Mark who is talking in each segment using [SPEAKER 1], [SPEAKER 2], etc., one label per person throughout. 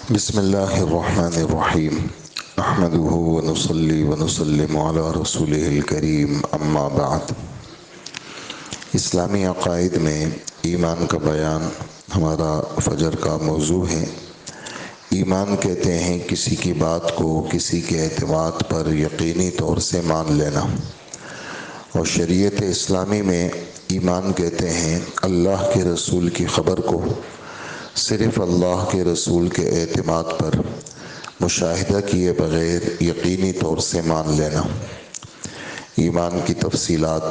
[SPEAKER 1] بسم اللہ الرحمن الرحیم نحمده ونصلي ونسلم على رسوله الکریم اما بعد۔ اسلامی عقائد میں ایمان کا بیان ہمارا فجر کا موضوع ہے۔ ایمان کہتے ہیں کسی کی بات کو کسی کے اعتماد پر یقینی طور سے مان لینا، اور شریعت اسلامی میں ایمان کہتے ہیں اللہ کے رسول کی خبر کو صرف اللہ کے رسول کے اعتماد پر مشاہدہ کیے بغیر یقینی طور سے مان لینا۔ ایمان کی تفصیلات: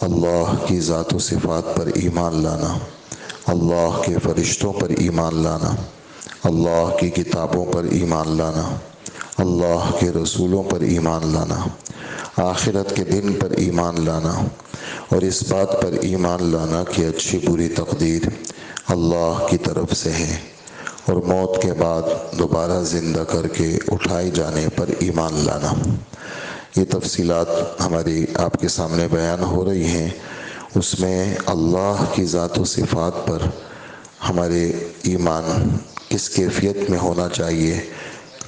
[SPEAKER 1] اللہ کی ذات و صفات پر ایمان لانا، اللہ کے فرشتوں پر ایمان لانا، اللہ کی کتابوں پر ایمان لانا، اللہ کے رسولوں پر ایمان لانا، آخرت کے دن پر ایمان لانا، اور اس بات پر ایمان لانا کہ اچھی بری تقدیر اللہ کی طرف سے ہے، اور موت کے بعد دوبارہ زندہ کر کے اٹھائے جانے پر ایمان لانا۔ یہ تفصیلات ہماری آپ کے سامنے بیان ہو رہی ہیں۔ اس میں اللہ کی ذات و صفات پر ہمارے ایمان کس کیفیت میں ہونا چاہیے،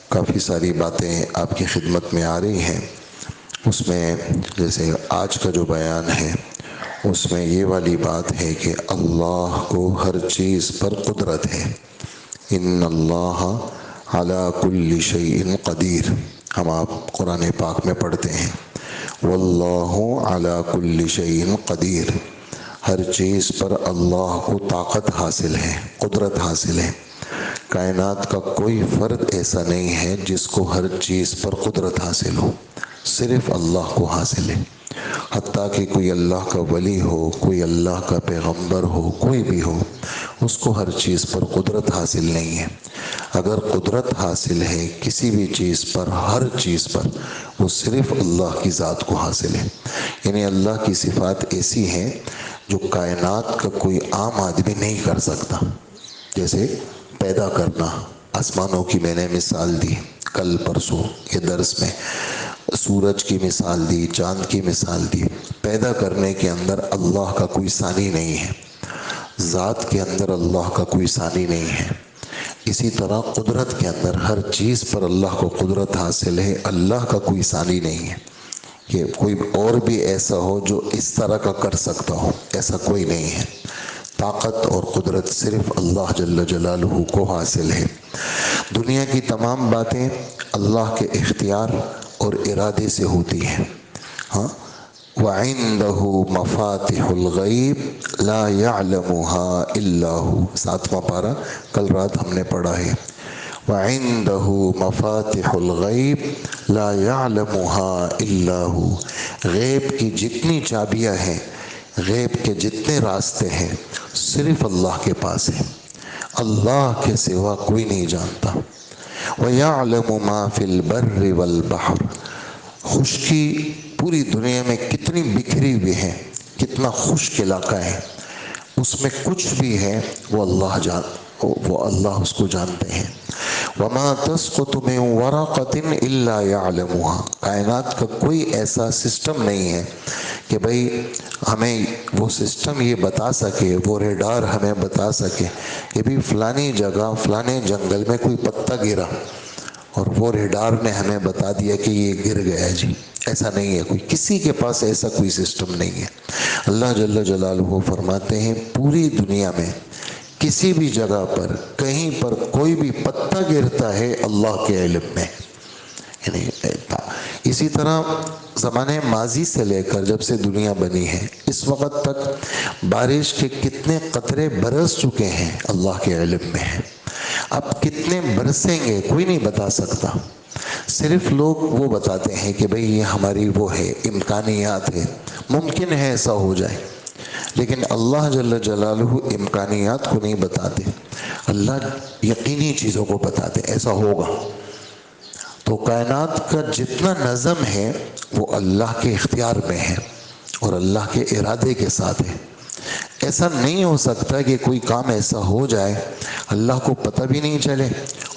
[SPEAKER 1] کافی ساری باتیں آپ کی خدمت میں آ رہی ہیں۔ اس میں جیسے آج کا جو بیان ہے اس میں یہ والی بات ہے کہ اللہ کو ہر چیز پر قدرت ہے۔ ان اللہ علی کل شیء قدیر، ہم آپ قرآن پاک میں پڑھتے ہیں واللہ علی کل شیء قدیر، ہر چیز پر اللہ کو طاقت حاصل ہے، قدرت حاصل ہے۔ کائنات کا کوئی فرد ایسا نہیں ہے جس کو ہر چیز پر قدرت حاصل ہو، صرف اللہ کو حاصل ہے۔ حتیٰ کہ کوئی اللہ کا ولی ہو، کوئی اللہ کا پیغمبر ہو، کوئی بھی ہو، اس کو ہر چیز پر قدرت حاصل نہیں ہے۔ اگر قدرت حاصل ہے کسی بھی چیز پر، ہر چیز پر، وہ صرف اللہ کی ذات کو حاصل ہے۔ یعنی اللہ کی صفات ایسی ہیں جو کائنات کا کوئی عام آدمی نہیں کر سکتا۔ جیسے پیدا کرنا، آسمانوں کی میں نے مثال دی کل پرسوں کے درس میں، سورج کی مثال دی، چاند کی مثال دی۔ پیدا کرنے کے اندر اللہ کا کوئی ثانی نہیں ہے، ذات کے اندر اللہ کا کوئی ثانی نہیں ہے۔ اسی طرح قدرت کے اندر ہر چیز پر اللہ کو قدرت حاصل ہے، اللہ کا کوئی ثانی نہیں ہے کہ کوئی اور بھی ایسا ہو جو اس طرح کا کر سکتا ہو، ایسا کوئی نہیں ہے۔ طاقت اور قدرت صرف اللہ جل جلالہ کو حاصل ہے۔ دنیا کی تمام باتیں اللہ کے اختیار اور ارادے سے ہوتی ہیں۔ ہاں، وَعِندَهُ مَفَاتِحُ الْغَيْبِ لَا يَعْلَمُهَا إِلَّا هُ، 7واں پارہ کل رات ہم نے پڑھا ہے۔ وَعِندَهُ مَفَاتِحُ الْغَيْبِ لَا يَعْلَمُهَا إِلَّا هُ، غیب کی جتنی چابیاں ہیں، غیب کے جتنے راستے ہیں، صرف اللہ کے پاس ہیں، اللہ کے سوا کوئی نہیں جانتا۔ وَيَعْلَمُ مَا فِي الْبَرِّ وَالْبَحْرِ، خشکی پوری دنیا میں کتنی بکھری ہوئی ہے، کتنا خشک علاقہ ہے، اس میں کچھ بھی ہے وہ اللہ اس کو جانتے ہیں۔ وَمَا تَسْقُطُ مِن وَرَقَةٍ إِلَّا يَعْلَمُهَا، کائنات کا کوئی ایسا سسٹم نہیں ہے کہ بھئی ہمیں وہ سسٹم یہ بتا سکے، وہ ریڈار ہمیں بتا سکے کہ بھی فلانی جگہ فلانے جنگل میں کوئی پتا گرا اور وہ ریڈار نے ہمیں بتا دیا کہ یہ گر گیا جی۔ ایسا نہیں ہے، کوئی کسی کے پاس ایسا کوئی سسٹم نہیں ہے۔ اللہ جل جلالہ فرماتے ہیں پوری دنیا میں کسی بھی جگہ پر، کہیں پر کوئی بھی پتا گرتا ہے اللہ کے علم میں۔ یعنی اسی طرح زمانے ماضی سے لے کر جب سے دنیا بنی ہے اس وقت تک بارش کے کتنے قطرے برس چکے ہیں اللہ کے علم میں ہیں۔ اب کتنے برسیں گے کوئی نہیں بتا سکتا، صرف لوگ وہ بتاتے ہیں کہ بھئی یہ ہماری وہ ہے، امکانیات ہے، ممکن ہے ایسا ہو جائے، لیکن اللہ جل جلالہ امکانیات کو نہیں بتاتے، اللہ یقینی چیزوں کو بتاتے، ایسا ہوگا۔ تو کائنات کا جتنا نظم ہے وہ اللہ کے اختیار میں ہے اور اللہ کے ارادے کے ساتھ ہے۔ ایسا نہیں ہو سکتا کہ کوئی کام ایسا ہو جائے اللہ کو پتہ بھی نہیں چلے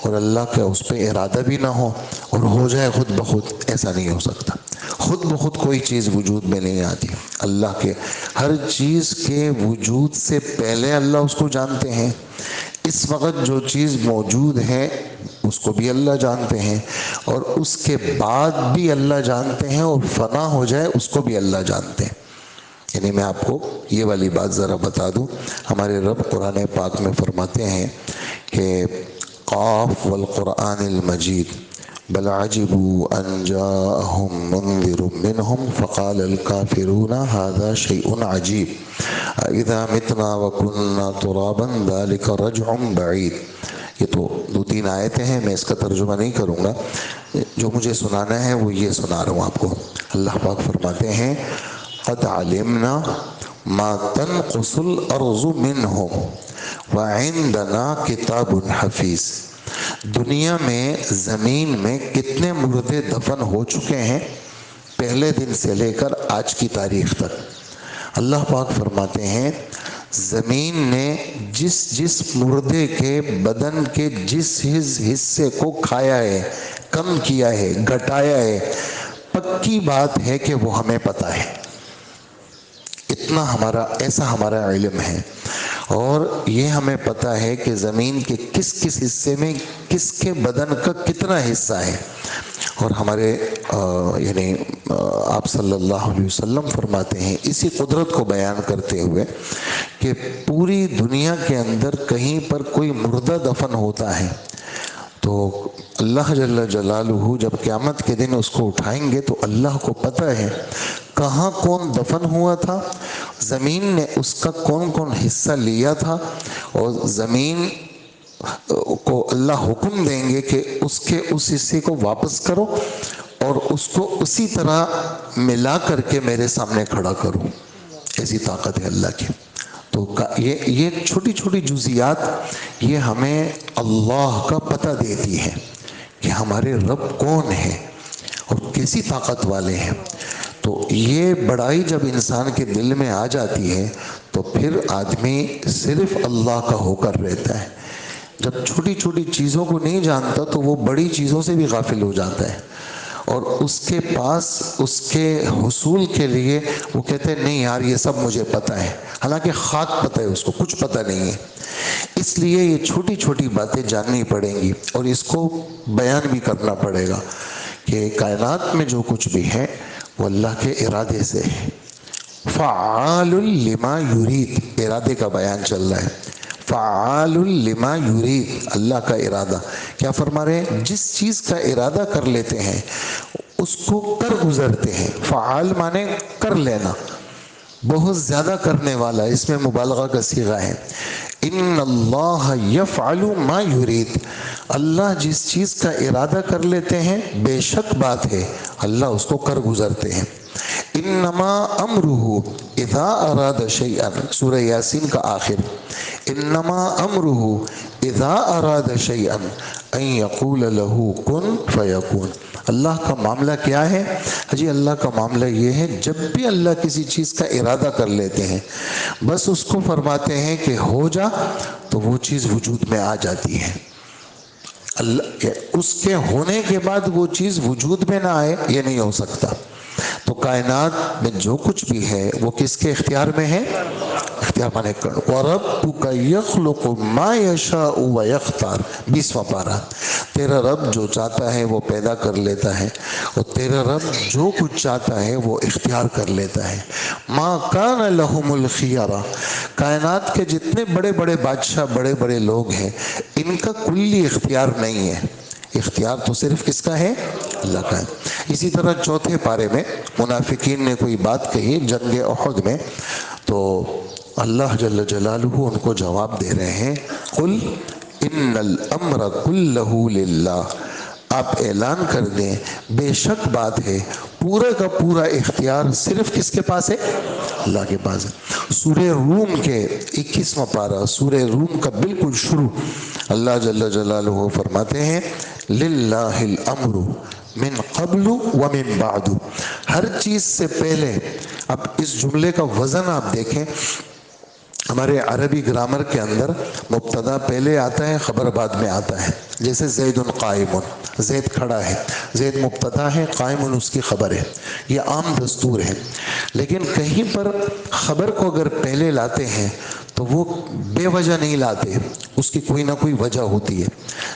[SPEAKER 1] اور اللہ کا اس پہ ارادہ بھی نہ ہو اور ہو جائے خود بخود، ایسا نہیں ہو سکتا۔ خود بخود کوئی چیز وجود میں نہیں آتی، اللہ کے ہر چیز کے وجود سے پہلے اللہ اس کو جانتے ہیں۔ اس وقت جو چیز موجود ہے اس کو بھی اللہ جانتے ہیں، اور اس کے بعد بھی اللہ جانتے ہیں، اور فنا ہو جائے اس کو بھی اللہ جانتے ہیں۔ یعنی میں آپ کو یہ والی بات ذرا بتا دوں، ہمارے رب قرآن پاک میں فرماتے ہیں کہ قاف والقرآن المجید بل عجبوا ان جاءهم منذر منهم فقال الكافرون هذا شيء عجيب اذا متنا وكنا ترابا ذلك رجع بعید۔ یہ تو 2-3 آیتیں ہیں، میں اس کا ترجمہ نہیں کروں گا، جو مجھے سنانا ہے وہ یہ سنا رہا ہوں آپ کو۔ اللہ پاک فرماتے ہیں قد علمنا ما تنقص الارض منهم وعندنا کتاب حفیظ۔ دنیا میں، زمین میں کتنے مردے دفن ہو چکے ہیں پہلے دن سے لے کر آج کی تاریخ تک۔ اللہ پاک فرماتے ہیں زمین نے جس مردے کے بدن کے جس حصے کو کھایا ہے، کم کیا ہے، گھٹایا ہے، پکی بات ہے کہ وہ ہمیں پتہ ہے۔ اتنا ایسا ہمارا علم ہے، اور یہ ہمیں پتہ ہے کہ زمین کے کس حصے میں کس کے بدن کا کتنا حصہ ہے۔ اور ہمارے یعنی آپ صلی اللہ علیہ وسلم فرماتے ہیں اسی قدرت کو بیان کرتے ہوئے کہ پوری دنیا کے اندر کہیں پر کوئی مردہ دفن ہوتا ہے تو اللہ جل جلالہ جب قیامت کے دن اس کو اٹھائیں گے تو اللہ کو پتہ ہے کہاں کون دفن ہوا تھا، زمین نے اس کا کون حصہ لیا تھا، اور زمین کو اللہ حکم دیں گے کہ اس حصے کو واپس کرو اور اس کو اسی طرح ملا کر کے میرے سامنے کھڑا کرو۔ ایسی طاقت ہے اللہ کی۔ تو یہ چھوٹی چھوٹی جزیات یہ ہمیں اللہ کا پتہ دیتی ہے کہ ہمارے رب کون ہے اور کیسی طاقت والے ہیں۔ تو یہ بڑائی جب انسان کے دل میں آ جاتی ہے تو پھر آدمی صرف اللہ کا ہو کر رہتا ہے۔ جب چھوٹی چھوٹی چیزوں کو نہیں جانتا تو وہ بڑی چیزوں سے بھی غافل ہو جاتا ہے، اور اس کے پاس اس کے حصول کے لیے وہ کہتے ہیں نہیں یار یہ سب مجھے پتہ ہے، حالانکہ خاک پتہ ہے، اس کو کچھ پتہ نہیں ہے۔ اس لیے یہ چھوٹی چھوٹی باتیں جاننی پڑیں گی اور اس کو بیان بھی کرنا پڑے گا کہ کائنات میں جو کچھ بھی ہے وہ اللہ کے ارادے سے ہے۔ فعال لما یرید، ارادے کا بیان چل رہا ہے۔ فعال لما یرید، اللہ کا ارادہ کیا فرما رہے ہیں؟ جس چیز کا ارادہ کر لیتے ہیں اس کو کر گزرتے ہیں۔ فعال مانے کر لینا، بہت زیادہ کرنے والا، اس میں مبالغہ کا صیغہ ہے۔ ان اللہ یفعل ما یرید، اللہ جس چیز کا ارادہ کر لیتے ہیں بے شک بات ہے اللہ اس کو کر گزرتے ہیں۔ انما امرہ اذا اراد شیئا، سورہ یاسین کا آخر، انما امرہ اذا اراد شیئا ان یقول له کن فیکون۔ اللہ کا معاملہ کیا ہے؟ جی اللہ کا معاملہ یہ ہے جب بھی اللہ کسی چیز کا ارادہ کر لیتے ہیں بس اس کو فرماتے ہیں کہ ہو جا تو وہ چیز وجود میں آ جاتی ہے۔ اللہ اس کے ہونے کے بعد وہ چیز وجود میں نہ آئے یہ نہیں ہو سکتا۔ تو کائنات میں جو کچھ بھی ہے وہ کس کے اختیار میں ہے؟ اختیار مانے وَرَبُّكَ يَخْلُقُ مَا يَشَاءُ وَيَخْتَارُ، 20واں پارہ۔ تیرا رب جو چاہتا ہے وہ پیدا کر لیتا ہے، اور تیرا رب جو کچھ چاہتا ہے وہ اختیار کر لیتا ہے۔ مَا كَانَ لَهُمُ الْخِيَرَةُ، کائنات کے جتنے بڑے بڑے بادشاہ، بڑے بڑے لوگ ہیں، ان کا کلی اختیار نہیں ہے، اختیار تو صرف کس کا ہے؟ اللہ کا ہے۔ اسی طرح چوتھے پارے میں منافقین نے کوئی بات کہی جنگ احد میں، تو اللہ جل جلالہ ان کو جواب دے رہے ہیں قل ان الامر کلہ للہ، آپ اعلان کر دیں بے شک بات ہے پورا کا پورا اختیار صرف کس کے پاس ہے؟ اللہ کے پاس ہے۔ سورہ روم کے 21واں پارہ، سورہ روم کا بالکل شروع، اللہ جل جلالہ فرماتے ہیں للہ الامر من قبل ومن بعد، ہر چیز سے پہلے۔ اب اس جملے کا وزن آپ دیکھیں، ہمارے عربی گرامر کے اندر مبتدا پہلے آتا ہے خبر بعد میں آتا ہے، جیسے زید قائم، زید کھڑا ہے، زید مبتدا ہے، قائم اس کی خبر ہے، یہ عام دستور ہے۔ لیکن کہیں پر خبر کو اگر پہلے لاتے ہیں تو وہ بے وجہ نہیں لاتے، اس کی کوئی نہ کوئی وجہ ہوتی ہے.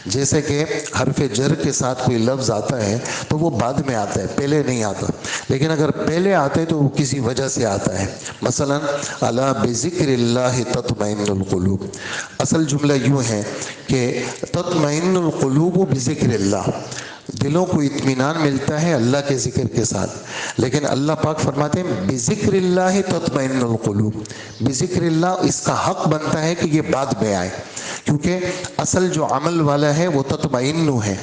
[SPEAKER 1] جیسے کہ حرف جر کے ساتھ کوئی لفظ آتا ہے تو وہ بعد میں آتا ہے، پہلے نہیں آتا. لیکن اگر پہلے آتے تو وہ کسی وجہ سے آتا ہے. مثلا الا بذکر اللہ تطمئن القلوب، اصل جملہ یوں ہے کہ تطمئن القلوب بذکر اللہ، دلوں کو اطمینان ملتا ہے اللہ کے ذکر کے ساتھ. لیکن اللہ پاک فرماتے ہیں بذکر اللہ تطمئن القلوب، بذکر اللہ اس کا حق بنتا ہے کہ یہ بعد میں آئے، کیونکہ اصل جو عمل والا ہے وہ تطمئن ہے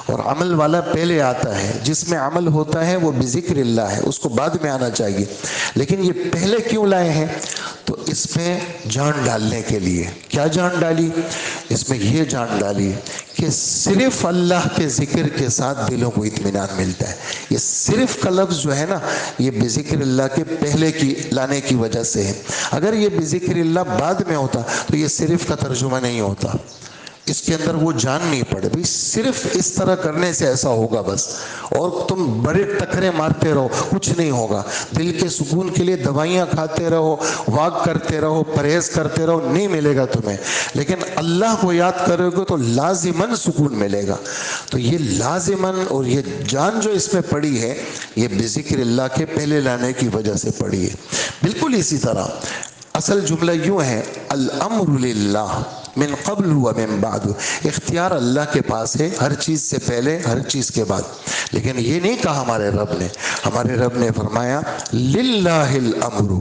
[SPEAKER 1] اور عمل والا پہلے آتا ہے. جس میں عمل ہوتا ہے وہ بذکر اللہ ہے، اس کو بعد میں آنا چاہیے. لیکن یہ پہلے کیوں لائے ہیں؟ تو اس میں جان ڈالنے کے لیے. کیا جان ڈالی؟ اس میں یہ جان ڈالی کہ صرف اللہ کے ذکر کے ساتھ دلوں کو اطمینان ملتا ہے. یہ صرف کا لفظ جو ہے نا، یہ بذکر اللہ کے پہلے کی لانے کی وجہ سے ہے. اگر یہ بذکر اللہ بعد میں ہوتا تو یہ صرف کا ترجمہ نہیں ہوتا، اس کے اندر وہ جان نہیں پڑے. بھئی صرف اس طرح کرنے سے ایسا ہوگا بس، اور تم بڑے ٹکرے مارتے رہو کچھ نہیں ہوگا. دل کے سکون کے لیے دوائیاں کھاتے رہو، واک کرتے رہو، پرہیز کرتے رہو، نہیں ملے گا تمہیں. لیکن اللہ کو یاد کرو گے تو لازماً سکون ملے گا. تو یہ لازماً اور یہ جان جو اس میں پڑی ہے یہ بذکر اللہ کے پہلے لانے کی وجہ سے پڑی ہے. بالکل اسی طرح اصل جملہ یوں ہے الامر للہ من قبل و من بعد، اختیار اللہ کے پاس ہے ہر چیز سے پہلے ہر چیز کے بعد. لیکن یہ نہیں کہا ہمارے رب نے فرمایا للہ الامر.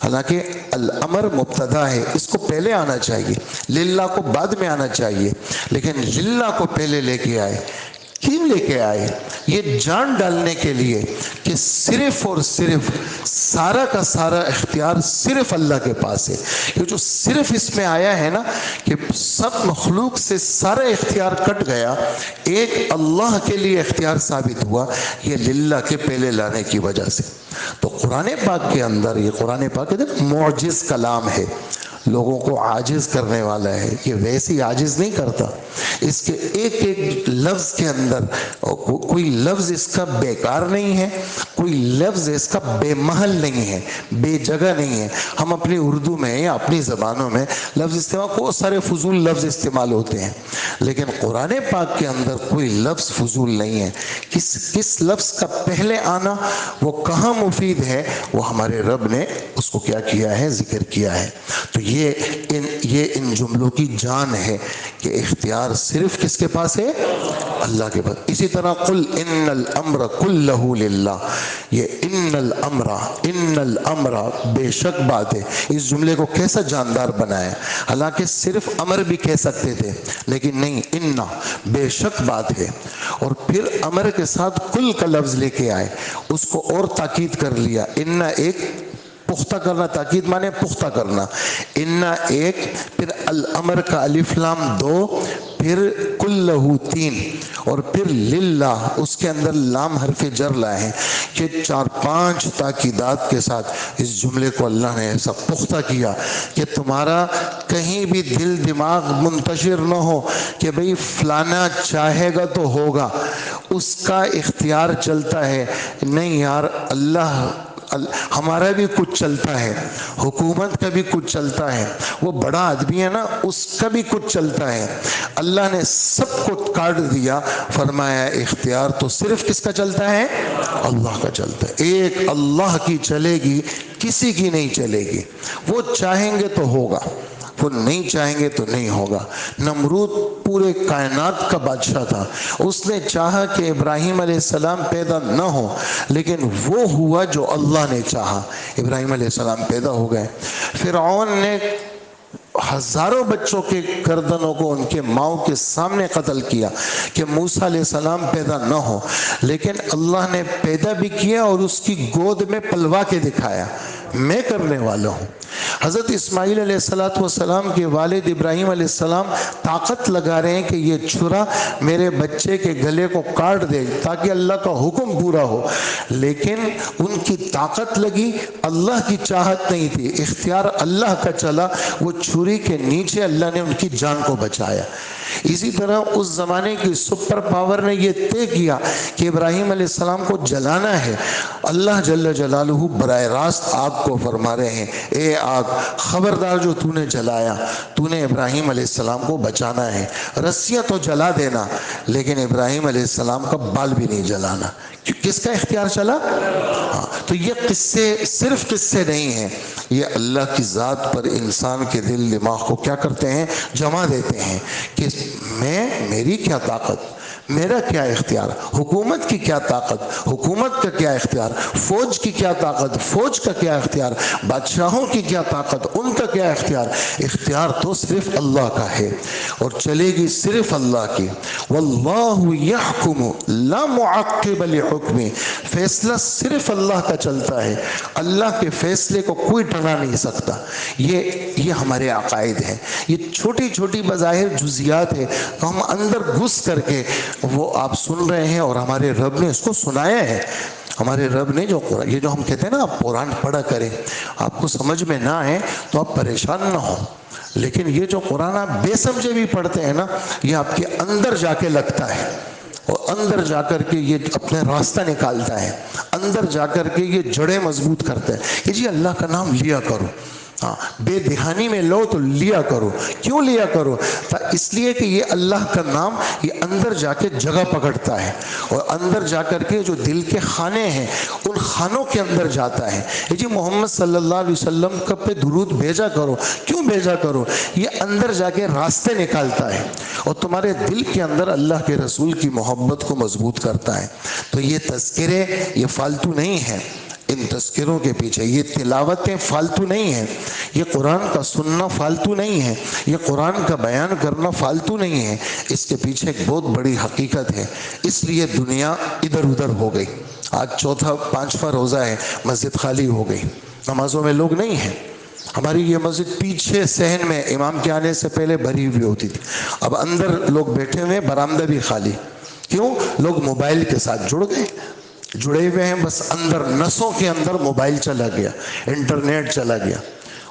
[SPEAKER 1] حالانکہ الامر مبتدا ہے، اس کو پہلے آنا چاہیے، للہ کو بعد میں آنا چاہیے. لیکن للہ کو پہلے لے کے آئے. کیوں لے کے آئے؟ یہ جان ڈالنے کے لیے کہ صرف اور صرف سارا کا سارا اختیار صرف اللہ کے پاس ہے. یہ جو صرف اس میں آیا ہے نا کہ سب مخلوق سے سارا اختیار کٹ گیا، ایک اللہ کے لیے اختیار ثابت ہوا، یہ للہ کے پہلے لانے کی وجہ سے. تو قرآن پاک کے اندر، یہ قرآن پاک معجز کلام ہے، لوگوں کو عاجز کرنے والا ہے. یہ ویسے ہی عاجز نہیں کرتا. اس کے ایک ایک لفظ کے اندر کوئی لفظ اس کا بیکار نہیں ہے، کوئی لفظ اس کا بے محل نہیں ہے، بے جگہ نہیں ہے. ہم اپنی اردو میں یا اپنی زبانوں میں لفظ استعمال، بہت سارے فضول لفظ استعمال ہوتے ہیں، لیکن قرآن پاک کے اندر کوئی لفظ فضول نہیں ہے. کس لفظ کا پہلے آنا وہ کہاں مفید ہے، وہ ہمارے رب نے اس کو کیا کیا ہے، ذکر کیا ہے. تو یہ ان جملوں کی جان ہے کہ اختیار صرف کس کے پاس ہے؟ اللہ کے پاس. اسی طرح قل ان الامر کلہ للہ، یہ ان الامر بے شک بات ہے. اس جملے کو کیسا جاندار بنایا. حالانکہ صرف امر بھی کہہ سکتے تھے، لیکن نہیں، ان بے شک بات ہے. اور پھر امر کے ساتھ کل کا لفظ لے کے آئے، اس کو اور تاکید کر لیا. ان ایک پختہ کرنا، تاکید مانے پختہ کرنا. ان ایک، پھر الامر کا الف لام دو، پھر کلہ تین، اور پھر للہ اس کے اندر لام حرف جر لائے ہیں کہ 4-5 تاکیدات کے ساتھ اس جملے کو اللہ نے ایسا پختہ کیا کہ تمہارا کہیں بھی دل دماغ منتشر نہ ہو کہ بھئی فلانا چاہے گا تو ہوگا، اس کا اختیار چلتا ہے. نہیں یار، اللہ ہمارا بھی کچھ چلتا ہے، حکومت کا بھی کچھ چلتا ہے، وہ بڑا آدمی ہے نا اس کا بھی کچھ چلتا ہے. اللہ نے سب کو کاٹ دیا، فرمایا اختیار تو صرف کس کا چلتا ہے؟ اللہ کا چلتا ہے. ایک اللہ کی چلے گی، کسی کی نہیں چلے گی. وہ چاہیں گے تو ہوگا، وہ نہیں چاہیں گے تو نہیں ہوگا. نمرود پورے کائنات کا بادشاہ تھا، اس نے چاہا کہ ابراہیم علیہ السلام پیدا نہ ہو، لیکن وہ ہوا جو اللہ نے چاہا. ابراہیم علیہ السلام پیدا ہو گئے. فرعون نے ہزاروں بچوں کے گردنوں کو ان کے ماؤں کے سامنے قتل کیا کہ موسیٰ علیہ السلام پیدا نہ ہو، لیکن اللہ نے پیدا بھی کیا اور اس کی گود میں پلوا کے دکھایا، میں کرنے والا ہوں. حضرت اسماعیل علیہ السلام کے والد ابراہیم علیہ السلام طاقت لگا رہے ہیں کہ یہ چھرا میرے بچے کے گلے کو کاٹ دے تاکہ اللہ کا حکم پورا ہو، لیکن ان کی طاقت لگی، اللہ کی چاہت نہیں تھی، اختیار اللہ کا چلا. وہ چھری کے نیچے اللہ نے ان کی جان کو بچایا. اسی طرح اس زمانے کی سپر پاور نے یہ طے کیا کہ ابراہیم علیہ السلام کو جلانا ہے. اللہ جل جلالہ براہ راست آگ کو فرما رہے ہیں، اے آگ، خبردار جو تو نے جلایا، تو نے ابراہیم علیہ السلام کو بچانا ہے، رسیاں تو جلا دینا لیکن ابراہیم علیہ السلام کا بال بھی نہیں جلانا۔ کس کا اختیار چلا؟ ہاں، تو یہ قصے صرف قصے نہیں ہیں، یہ اللہ کی ذات پر انسان کے دل دماغ کو کیا کرتے ہیں؟ جمع دیتے ہیں کہ میری کیا طاقت، میرا کیا اختیار، حکومت کی کیا طاقت، حکومت کا کیا اختیار، فوج کی کیا طاقت، فوج کا کیا اختیار، بادشاہوں کی کیا طاقت، ان کا کیا اختیار۔ اختیار تو صرف اللہ کا ہے اور چلے گی صرف اللہ کی۔ واللہ یحکم لا معقب لحکمہ، فیصلہ صرف اللہ کا چلتا ہے، اللہ کے فیصلے کو کوئی ٹلا نہیں سکتا۔ یہ ہمارے عقائد ہیں، یہ چھوٹی چھوٹی بظاہر جزیات ہے تو ہم اندر گھس کر کے وہ آپ سن رہے ہیں اور ہمارے رب نے اس کو سنایا ہے۔ ہمارے رب نے جو قرآن، یہ جو ہم کہتے ہیں نا آپ قرآن پڑھا کریں، آپ کو سمجھ میں نہ آئے تو آپ پریشان نہ ہو، لیکن یہ جو قرآن آپ بے سمجھے بھی پڑھتے ہیں نا، یہ آپ کے اندر جا کے لگتا ہے اور اندر جا کر کے یہ اپنے راستہ نکالتا ہے، اندر جا کر کے یہ جڑیں مضبوط کرتا ہے کہ جی اللہ کا نام لیا کرو، ہاں بے دہانی میں لو تو لیا کرو۔ کیوں لیا کرو؟ اس لیے کہ یہ اللہ کا نام یہ اندر جا کے جگہ پکڑتا ہے اور اندر جا کر کے جو دل کے خانے ہیں ان خانوں کے اندر جاتا ہے۔ یہ جی محمد صلی اللہ علیہ وسلم کا پہ درود بھیجا کرو، کیوں بھیجا کرو؟ یہ اندر جا کے راستے نکالتا ہے اور تمہارے دل کے اندر اللہ کے رسول کی محبت کو مضبوط کرتا ہے۔ تو یہ تذکرے یہ فالتو نہیں ہیں، ان تذکروں کے پیچھے یہ تلاوتیں فالتو نہیں ہیں، یہ قرآن کا سننا فالتو نہیں ہے، یہ قرآن کا بیان کرنا فالتو نہیں ہے، اس کے پیچھے ایک بہت بڑی حقیقت ہے۔ اس لیے دنیا ادھر ادھر ہو گئی۔ آج چوتھا پانچواں روزہ ہے، مسجد خالی ہو گئی، نمازوں میں لوگ نہیں ہیں۔ ہماری یہ مسجد پیچھے صحن میں امام کے آنے سے پہلے بھری ہوئی ہوتی تھی، اب اندر لوگ بیٹھے ہوئے، برآمدہ بھی خالی۔ کیوں؟ لوگ موبائل کے ساتھ جڑے ہوئے ہیں، بس اندر نسوں کے اندر موبائل چلا گیا، انٹرنیٹ چلا گیا،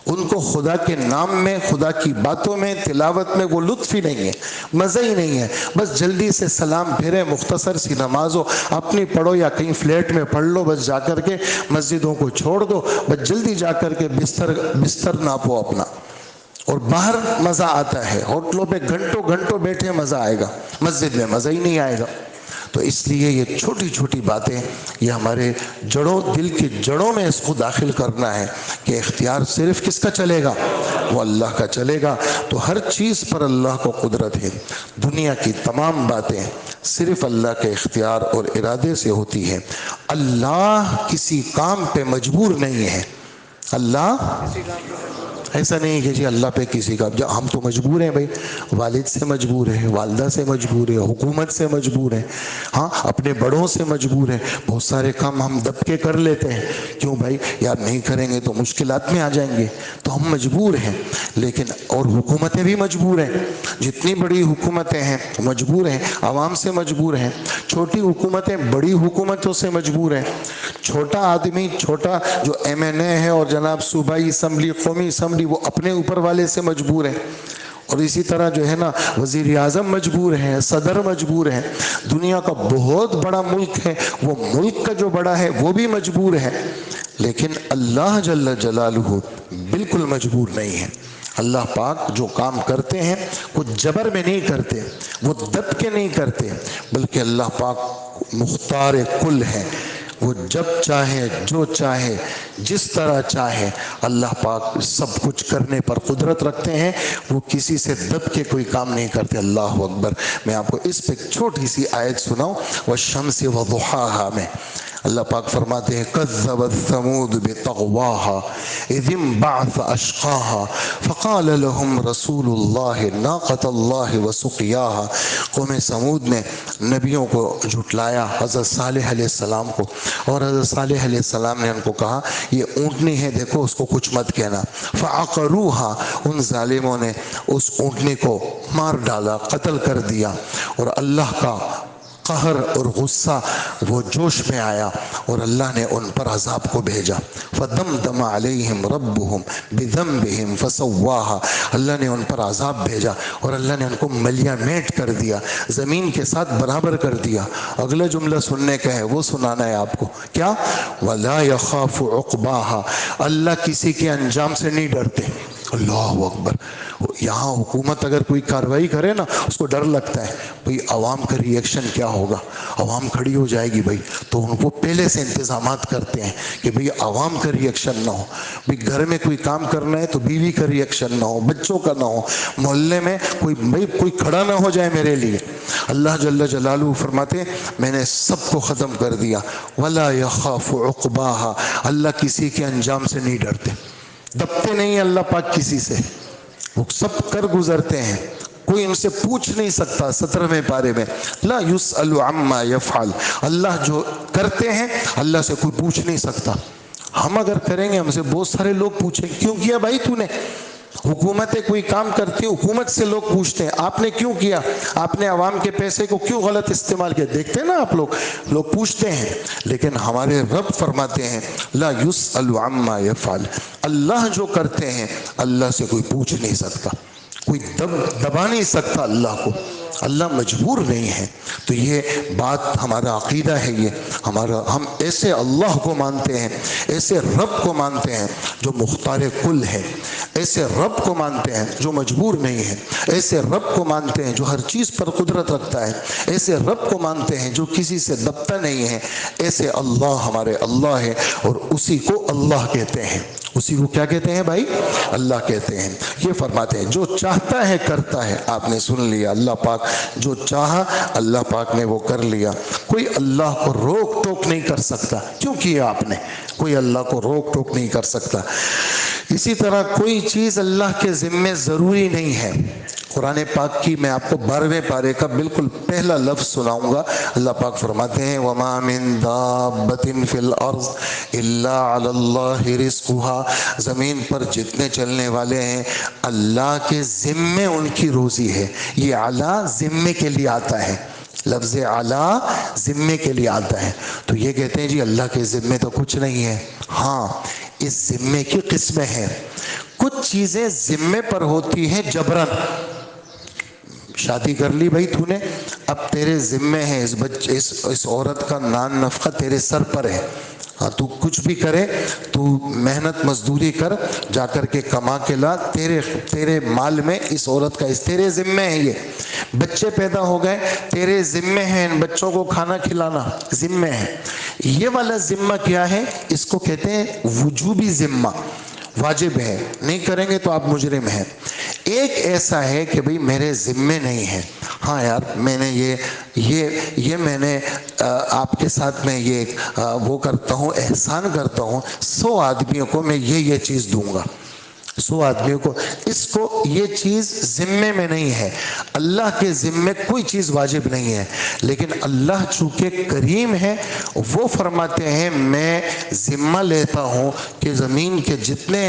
[SPEAKER 1] ان کو خدا کے نام میں، خدا کی باتوں میں، تلاوت میں وہ لطف ہی نہیں ہے، مزہ ہی نہیں ہے۔ بس جلدی سے سلام پھیرے، مختصر سی نماز ہو، اپنی پڑھو یا کہیں فلیٹ میں پڑھ لو، بس جا کر کے مسجدوں کو چھوڑ دو، بس جلدی جا کر کے بستر ناپو اپنا، اور باہر مزہ آتا ہے، ہوٹلوں پہ گھنٹوں گھنٹوں بیٹھے مزہ آئے گا، مسجد میں مزہ ہی نہیں آئے گا۔ تو اس لیے یہ چھوٹی چھوٹی باتیں یہ ہمارے جڑوں، دل کی جڑوں میں اس کو داخل کرنا ہے کہ اختیار صرف کس کا چلے گا؟ وہ اللہ کا چلے گا۔ تو ہر چیز پر اللہ کو قدرت ہے، دنیا کی تمام باتیں صرف اللہ کے اختیار اور ارادے سے ہوتی ہیں۔ اللہ کسی کام پہ مجبور نہیں ہے، اللہ ایسا نہیں کہ جی اللہ پہ کسی کا، ہم تو مجبور ہیں بھائی، والد سے مجبور ہے، والدہ سے مجبور ہے، حکومت سے مجبور ہے، ہاں اپنے بڑوں سے مجبور ہے، بہت سارے کام ہم دب کے کر لیتے ہیں، کیوں بھائی یار نہیں کریں گے تو مشکلات میں آ جائیں گے، تو ہم مجبور ہیں۔ لیکن اور حکومتیں بھی مجبور ہیں، جتنی بڑی حکومتیں ہیں مجبور ہیں، عوام سے مجبور ہیں، چھوٹی حکومتیں بڑی حکومتوں سے مجبور ہیں، چھوٹا آدمی، چھوٹا جو MNA ہے اور جناب صوبائی اسمبلی، قومی اسمبلی، وہ اپنے اوپر والے سے مجبور ہیں، اور اسی طرح جو ہے نا وزیر اعظم مجبور ہیں، صدر مجبور ہیں، دنیا کا بہت بڑا ملک ہے، وہ ملک کا جو بڑا ہے وہ بھی مجبور ہے، لیکن اللہ جل جلالہ بالکل مجبور نہیں ہے۔ اللہ پاک جو کام کرتے ہیں وہ جبر میں نہیں کرتے، وہ دب کے نہیں کرتے، بلکہ اللہ پاک مختار کل ہے، وہ جب چاہے، جو چاہے، جس طرح چاہے، اللہ پاک سب کچھ کرنے پر قدرت رکھتے ہیں، وہ کسی سے دب کے کوئی کام نہیں کرتے۔ اللہ اکبر۔ میں آپ کو اس پہ چھوٹی سی آیت سناؤں، والشمس وضحاها میں اللہ پاک فرماتے ہیں کذبت ثمود بطغواها اذ انبعث اشقاها فقال لهم رسول اللہ ناقۃ اللہ وسقیاها۔ قوم سمود نے نبیوں کو جھٹلایا، حضرت صالح علیہ السلام کو، اور حضرت صالح علیہ السلام نے ان کو کہا یہ اونٹنی ہے، دیکھو اس کو کچھ مت کہنا۔ فعقروها، ان ظالموں نے اس اونٹنی کو مار ڈالا، قتل کر دیا، اور اللہ کا قہر اور غصہ وہ جوش میں آیا اور اللہ نے ان پر عذاب کو بھیجا. فدمدم علیہم ربہم بذنبہم فسواها، اللہ نے ان پر عذاب بھیجا اور اللہ نے ان کو ملیہ میٹ کر دیا، زمین کے ساتھ برابر کر دیا. اگلا جملہ سننے کا ہے، وہ سنانا ہے آپ کو. کیا؟ ولا یخاف عقباها، اللہ کسی کے انجام سے نہیں ڈرتے. اللہ اکبر. یہاں حکومت اگر کوئی کارروائی کرے نا اس کو ڈر لگتا ہے بھئی عوام کا ری ایکشن کیا ہوگا، عوام کھڑی ہو جائے گی بھئی، تو ان کو پہلے سے انتظامات کرتے ہیں کہ بھئی عوام کا ری ایکشن نہ ہو. بھئی گھر میں کوئی کام کرنا ہے تو بیوی کا ری ایکشن نہ ہو، بچوں کا نہ ہو، محلے میں کوئی کھڑا نہ ہو جائے میرے لیے. اللہ جل جلالہ فرماتے میں نے سب کو ختم کر دیا. ولا یخاف عقباها، اللہ کسی کے انجام سے نہیں ڈرتے، دبتے نہیں اللہ پاک کسی سے، وہ سب کر گزرتے ہیں، کوئی ان سے پوچھ نہیں سکتا. 17ویں پارے میں لا یسأل عما یفعل، اللہ جو کرتے ہیں اللہ سے کوئی پوچھ نہیں سکتا. ہم اگر کریں گے ہم سے بہت سارے لوگ پوچھیں کیوں کیا بھائی تو نے. حکومتیں کوئی کام کرتی ہیں حکومت سے لوگ پوچھتے ہیں آپ نے کیوں کیا، آپ نے عوام کے پیسے کو کیوں غلط استعمال کیا، دیکھتے ہیں نا آپ لوگ پوچھتے ہیں. لیکن ہمارے رب فرماتے ہیں لا یسأل عما یفعل، اللہ جو کرتے ہیں اللہ سے کوئی پوچھ نہیں سکتا، کوئی دبا نہیں سکتا اللہ کو، اللہ مجبور نہیں ہے. تو یہ بات ہمارا عقیدہ ہے، یہ ہم ایسے اللہ کو مانتے ہیں، ایسے رب کو مانتے ہیں جو مختار کل ہے، ایسے رب کو مانتے ہیں جو مجبور نہیں ہے، ایسے رب کو مانتے ہیں جو ہر چیز پر قدرت رکھتا ہے، ایسے رب کو مانتے ہیں جو کسی سے دبتا نہیں ہے. ایسے اللہ ہمارے اللہ ہے اور اسی کو اللہ کہتے ہیں. اسی کو کیا کہتے ہیں بھائی؟ اللہ کہتے ہیں. یہ فرماتے ہیں جو چاہتا ہے کرتا ہے. آپ نے سن لیا، اللہ پاک جو چاہا اللہ پاک نے وہ کر لیا. کوئی اللہ کو روک ٹوک نہیں کر سکتا. کیوں کیا آپ نے؟ کوئی اللہ کو روک ٹوک نہیں کر سکتا. اسی طرح کوئی چیز اللہ کے ذمے ضروری نہیں ہے. قرآن پاک کی میں آپ کو 12ویں پارے کا بالکل پہلا لفظ سناؤں گا. اللہ پاک فرماتے ہیں وَمَا مِن دَابَّةٍ فِي الْأَرْضِ إِلَّا عَلَى اللَّهِ رِزْقُهَا، زمین پر جتنے چلنے والے ہیں اللہ کے ذمے ان کی روزی ہے. یہ اعلیٰ ذمے کے لیے آتا ہے، لفظ اعلیٰ ذمے کے لیے آتا ہے. تو یہ کہتے ہیں جی اللہ کے ذمے تو کچھ نہیں ہے. ہاں اس ذمے کی قسمیں ہیں. کچھ چیزیں ذمے پر ہوتی ہیں جبرن. شادی کر لی بھائی تو نے، اب تیرے ذمے ہیں اس عورت کا نان نفقہ تیرے سر پر ہے. ہاں تو کچھ بھی کرے، تو محنت مزدوری کر، جا کر کے کما کے لا، تیرے مال میں اس عورت کا تیرے ذمے ہے. یہ بچے پیدا ہو گئے تیرے ذمے ہیں، ان بچوں کو کھانا کھلانا ذمے ہے. یہ والا ذمہ کیا ہے؟ اس کو کہتے ہیں وجوبی ذمہ، واجب ہے، نہیں کریں گے تو آپ مجرم ہیں. ایک ایسا ہے کہ بھئی میرے ذمے نہیں ہے، ہاں یار میں نے یہ میں نے آپ کے ساتھ میں یہ وہ کرتا ہوں، احسان کرتا ہوں، 100 آدمیوں کو میں یہ چیز دوں گا، 100 آدمیوں کو، اس کو یہ چیز ذمے میں نہیں ہے. اللہ کے ذمے کوئی چیز واجب نہیں ہے. لیکن اللہ چونکہ کریم ہے وہ فرماتے ہیں میں ذمہ لیتا ہوں کہ زمین کے جتنے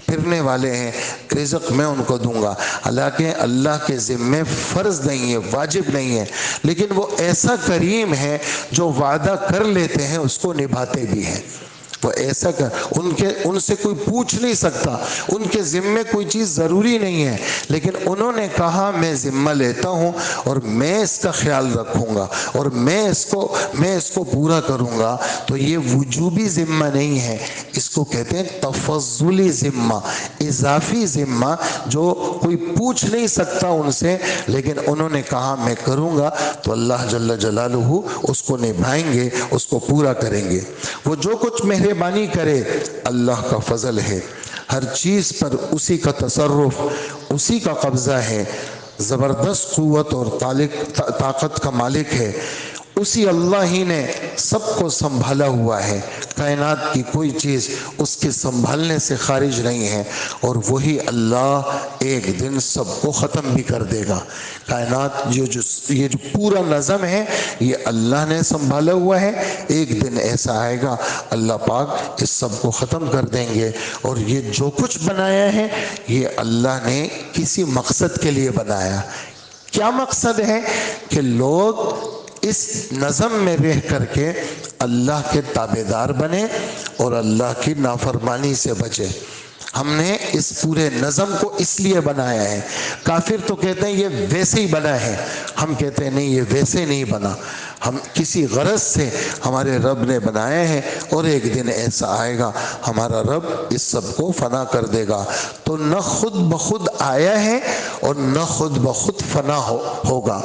[SPEAKER 1] پھرنے والے ہیں رزق میں ان کو دوں گا. حالانکہ اللہ کے ذمے فرض نہیں ہے، واجب نہیں ہے، لیکن وہ ایسا کریم ہے جو وعدہ کر لیتے ہیں اس کو نبھاتے بھی ہیں. وہ ایسا ان سے کوئی پوچھ نہیں سکتا، ان کے ذمے کوئی چیز ضروری نہیں ہے، لیکن انہوں نے کہا میں ذمہ لیتا ہوں اور میں اس کا خیال رکھوں گا اور میں اس کو پورا کروں گا. تو یہ وجوبی ذمہ نہیں ہے، اس کو کہتے ہیں تفضلی ذمہ، اضافی ذمہ، جو کوئی پوچھ نہیں سکتا ان سے، لیکن انہوں نے کہا میں کروں گا تو اللہ جل جلالہ اس کو نبھائیں گے، اس کو پورا کریں گے. وہ جو کچھ مہربانی کرے اللہ کا فضل ہے، ہر چیز پر اسی کا تصرف، اسی کا قبضہ ہے، زبردست قوت اور طاقت کا مالک ہے. اسی اللہ ہی نے سب کو سنبھالا ہوا ہے، کائنات کی کوئی چیز اس کے سنبھالنے سے خارج نہیں ہے، اور وہی اللہ ایک دن سب کو ختم بھی کر دے گا. کائنات یہ جو پورا نظم ہے یہ اللہ نے سنبھالا ہوا ہے، ایک دن ایسا آئے گا اللہ پاک اس سب کو ختم کر دیں گے. اور یہ جو کچھ بنایا ہے یہ اللہ نے کسی مقصد کے لیے بنایا. کیا مقصد ہے؟ کہ لوگ اس نظم میں رہ کر کے اللہ کے تابعدار بنے اور اللہ کی نافرمانی سے بچے۔ ہم نے اس پورے نظم کو اس لیے بنایا ہے۔ کافر تو کہتے ہیں یہ ویسے ہی بنا ہے، ہم کہتے ہیں نہیں، یہ ویسے نہیں بنا، ہم کسی غرض سے ہمارے رب نے بنایا ہے، اور ایک دن ایسا آئے گا ہمارا رب اس سب کو فنا کر دے گا۔ تو نہ خود بخود آیا ہے اور نہ خود بخود فنا ہوگا،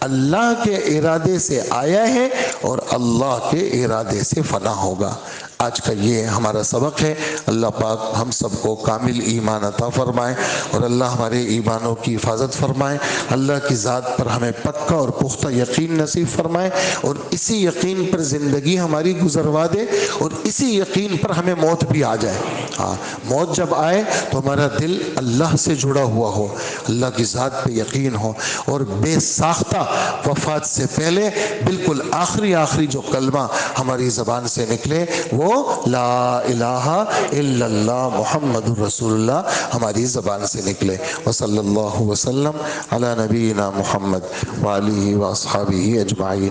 [SPEAKER 1] اللہ کے ارادے سے آیا ہے اور اللہ کے ارادے سے فنا ہوگا۔ آج کا یہ ہمارا سبق ہے۔ اللہ پاک ہم سب کو کامل ایمان عطا فرمائے اور اللہ ہمارے ایمانوں کی حفاظت فرمائے، اللہ کی ذات پر ہمیں پکا اور پختہ یقین نصیب فرمائے، اور اسی یقین پر زندگی ہماری گزروا دے، اور اسی یقین پر ہمیں موت بھی آ جائے۔ ہاں، موت جب آئے تو ہمارا دل اللہ سے جڑا ہوا ہو، اللہ کی ذات پہ یقین ہو، اور بے ساختہ وفات سے پہلے بالکل آخری جو کلمہ ہماری زبان سے نکلے وہ لا الہ الا اللہ محمد رسول اللہ ہماری زبان سے نکلے۔ وصلی اللہ وسلم علی نبینا محمد وآلہ واصحابہ اجمعین۔